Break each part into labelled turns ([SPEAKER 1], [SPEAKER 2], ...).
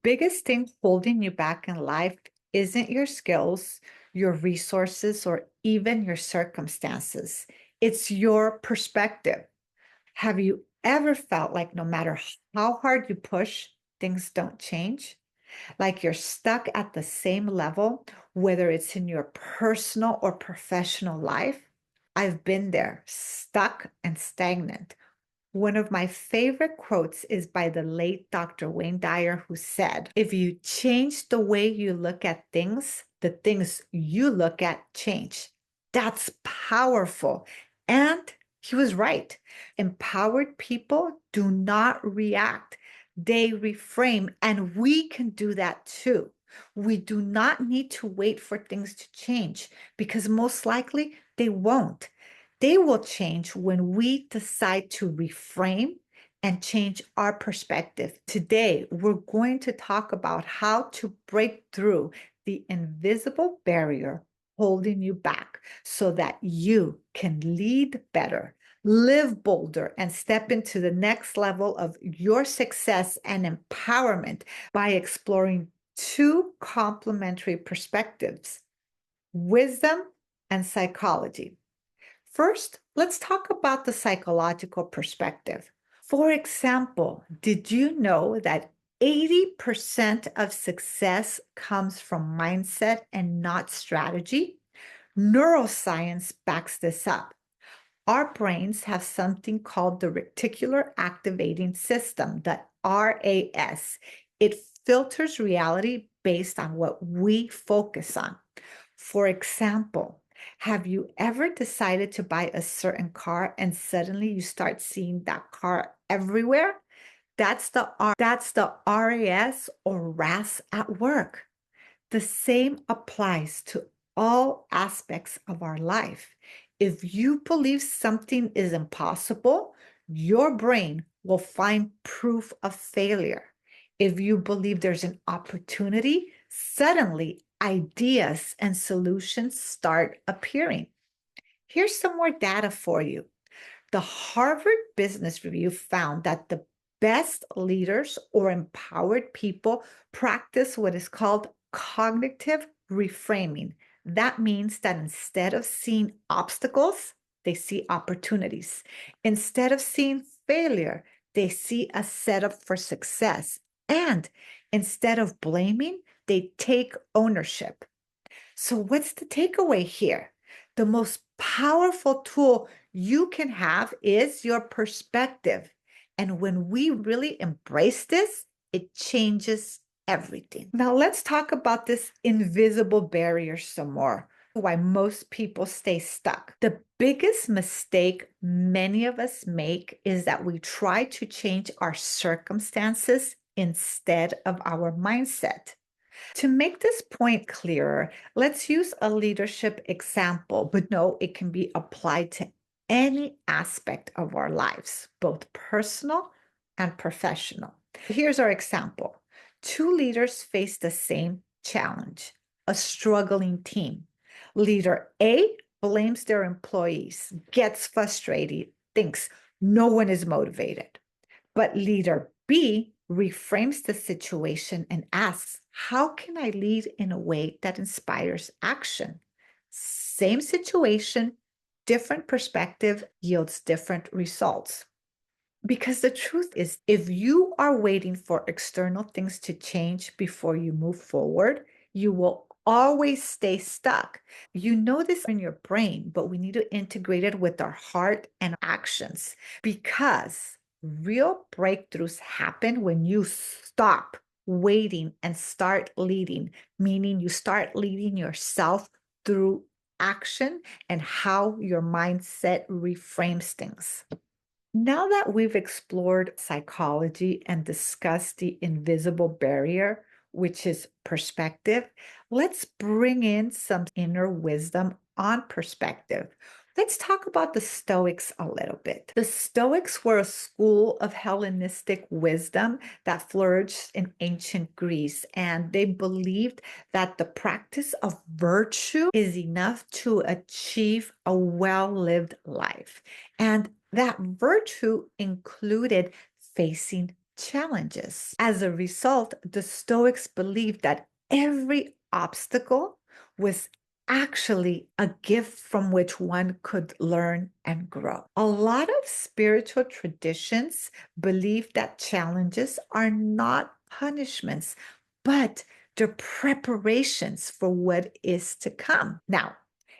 [SPEAKER 1] biggest thing holding you back in life isn't your skills, your resources, or even your circumstances. It's your perspective. Have you ever felt like no matter how hard you push, things don't change? Like you're stuck at the same level, whether it's in your personal or professional life? I've been there, stuck and stagnant. One of my favorite quotes is by the late Dr. Wayne Dyer, who said, "If you change the way you look at things, the things you look at change." That's powerful. And he was right. Empowered people do not react, they reframe. And we can do that too. We do not need to wait for things to change because most likely they won't. They will change when we decide to reframe and change our perspective. Today, we're going to talk about how to break through the invisible barrier holding you back so that you can lead better, live bolder, and step into the next level of your success and empowerment by exploring two complementary perspectives: wisdom and psychology. First, let's talk about the psychological perspective. For example, did you know that 80% of success comes from mindset and not strategy? Neuroscience backs this up. Our brains have something called the reticular activating system, the RAS. It filters reality based on what we focus on. For example, have you ever decided to buy a certain car and suddenly you start seeing that car everywhere? That's the RAS or RAS at work. The same applies to all aspects of our life. If you believe something is impossible, your brain will find proof of failure. If you believe there's an opportunity, suddenly ideas and solutions start appearing. Here's some more data for you. The Harvard Business Review found that the best leaders or empowered people practice what is called cognitive reframing. That means that instead of seeing obstacles, they see opportunities. Instead of seeing failure, they see a setup for success. And instead of blaming, they take ownership. So, what's the takeaway here? The most powerful tool you can have is your perspective. And when we really embrace this, it changes everything. Now, let's talk about this invisible barrier some more. Why most people stay stuck. The biggest mistake many of us make is that we try to change our circumstances instead of our mindset. To make this point clearer, let's use a leadership example, but no, it can be applied to any aspect of our lives, both personal and professional. Here's our example. Two leaders face the same challenge: a struggling team. Leader A blames their employees, gets frustrated, thinks no one is motivated. But leader B reframes the situation and asks, "How can I lead in a way that inspires action?" Same situation, different perspective yields different results. Because the truth is, if you are waiting for external things to change before you move forward, you will always stay stuck. You know this in your brain, but we need to integrate it with our heart and actions because real breakthroughs happen when you stop waiting and start leading, meaning you start leading yourself through action and how your mindset reframes things. Now that we've explored psychology and discussed the invisible barrier, which is perspective, let's bring in some inner wisdom on perspective. Let's talk about the Stoics a little bit. The Stoics were a school of Hellenistic wisdom that flourished in ancient Greece, and they believed that the practice of virtue is enough to achieve a well-lived life. And that virtue included facing challenges. As a result, the Stoics believed that every obstacle was actually a gift from which one could learn and grow. A lot of spiritual traditions believe that challenges are not punishments, but they're preparations for what is to come. Now,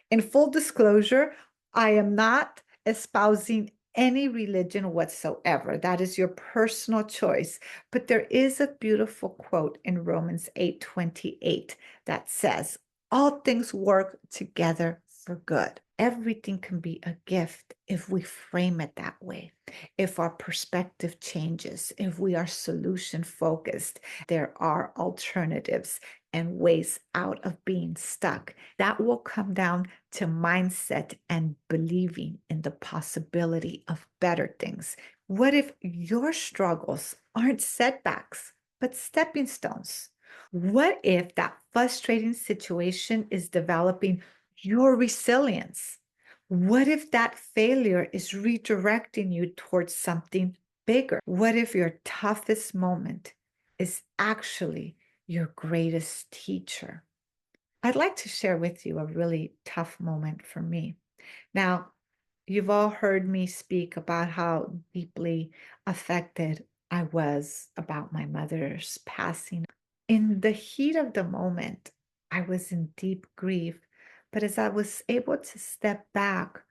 [SPEAKER 1] in full disclosure, I am not espousing any religion whatsoever. That is your personal choice. But there is a beautiful quote in Romans 8:28 that says, all things work together for good. Everything can be a gift if we frame it that way. If our perspective changes, if we are solution focused, there are alternatives and ways out of being stuck. That will come down to mindset and believing in the possibility of better things. What if your struggles aren't setbacks, but stepping stones? What if that frustrating situation is developing your resilience? What if that failure is redirecting you towards something bigger? What if your toughest moment is actually your greatest teacher? I'd like to share with you a really tough moment for me. Now, you've all heard me speak about how deeply affected I was about my mother's passing. In the heat of the moment, I was in deep grief, but as I was able to step back,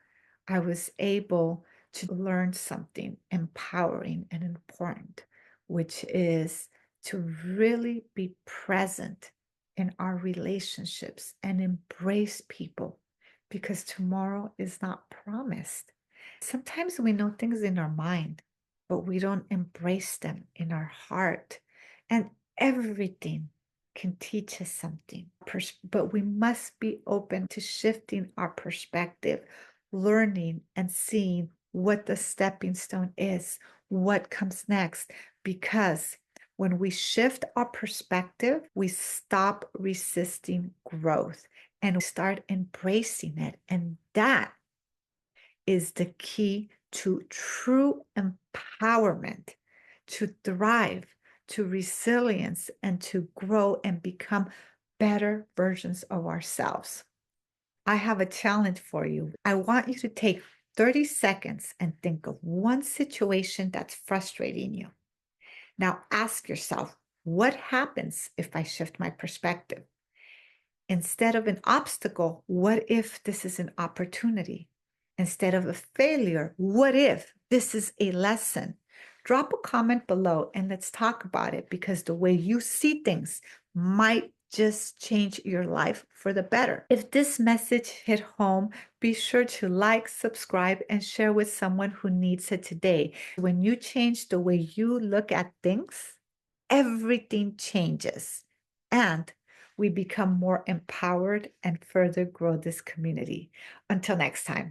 [SPEAKER 1] I was able to learn something empowering and important, which is to really be present in our relationships and embrace people because tomorrow is not promised. Sometimes we know things in our mind, but we don't embrace them in our heart. And everything can teach us something, but we must be open to shifting our perspective, learning and seeing what the stepping stone is, what comes next, because when we shift our perspective, we stop resisting growth and we start embracing it. And that is the key to true empowerment, to thrive, to resilience, and to grow and become better versions of ourselves. I have a challenge for you. I want you to take 30 seconds and think of one situation that's frustrating you. Now ask yourself, what happens if I shift my perspective? Instead of an obstacle, what if this is an opportunity? Instead of a failure, what if this is a lesson? Drop a comment below and let's talk about it because the way you see things might just change your life for the better. If this message hit home, be sure to like, subscribe, and share with someone who needs it today. When you change the way you look at things, everything changes and we become more empowered and further grow this community. Until next time.